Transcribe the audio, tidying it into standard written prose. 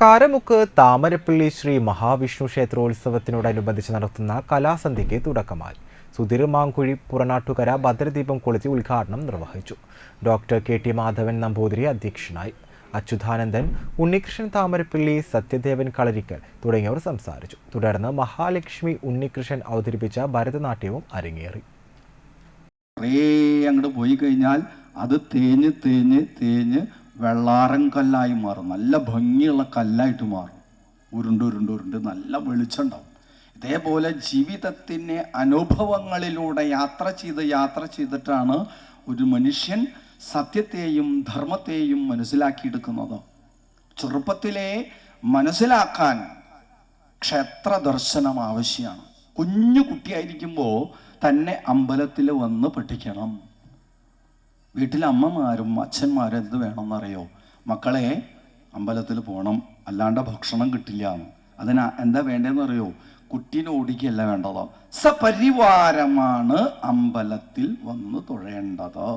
കാരമുക്ക് താമരപ്പള്ളി ശ്രീ മഹാവിഷ്ണു ക്ഷേത്രോത്സവത്തിനോടനുബന്ധിച്ച് നടത്തുന്ന കലാസന്ധ്യയ്ക്ക് തുടക്കമായി. സുധീർ മാങ്കുഴി പുറനാട്ടുകര ഭദ്രദീപം കൊളുത്തി ഉദ്ഘാടനം നിർവഹിച്ചു. ഡോക്ടർ KT മാധവൻ നമ്പൂതിരി അധ്യക്ഷനായി. അച്യുതാനന്ദൻ, ഉണ്ണികൃഷ്ണൻ താമരപ്പള്ളി, സത്യദേവൻ കളരിക്കൽ തുടങ്ങിയവർ സംസാരിച്ചു. തുടർന്ന് മഹാലക്ഷ്മി ഉണ്ണികൃഷ്ണൻ അവതരിപ്പിച്ച ഭരതനാട്യവും അരങ്ങേറി. അങ്ങോട്ട് പോയി കഴിഞ്ഞാൽ അത് തേഞ്ഞ് തേഞ്ഞ് തേഞ്ഞ് വെള്ളാരം കല്ലായി മാറും. നല്ല ഭംഗിയുള്ള കല്ലായിട്ട് മാറും. ഉരുണ്ട് നല്ല വെളിച്ചുണ്ടാവും. ഇതേപോലെ ജീവിതത്തിൻ്റെ അനുഭവങ്ങളിലൂടെ യാത്ര ചെയ്തിട്ടാണ് ഒരു മനുഷ്യൻ സത്യത്തെയും ധർമ്മത്തെയും മനസ്സിലാക്കിയെടുക്കുന്നത്. ചെറുപ്പത്തിലെ മനസ്സിലാക്കാൻ ക്ഷേത്ര ദർശനം ആവശ്യമാണ്. കുഞ്ഞു കുട്ടിയായിരിക്കുമ്പോൾ തന്നെ അമ്പലത്തിൽ വന്ന് പഠിക്കണം. വീട്ടിലെ അമ്മമാരും അച്ഛന്മാരും എന്ത് വേണമെന്നറിയോ? മക്കളെ അമ്പലത്തിൽ പോകണം, അല്ലാണ്ട് ഭക്ഷണം കിട്ടില്ല. അതിന് എന്താ വേണ്ടതെന്നറിയോ? കുട്ടീനെ ഓടിക്കുകയല്ല വേണ്ടത്, സപരിവാരമാണ് അമ്പലത്തിൽ വന്ന് തൊഴേണ്ടത്.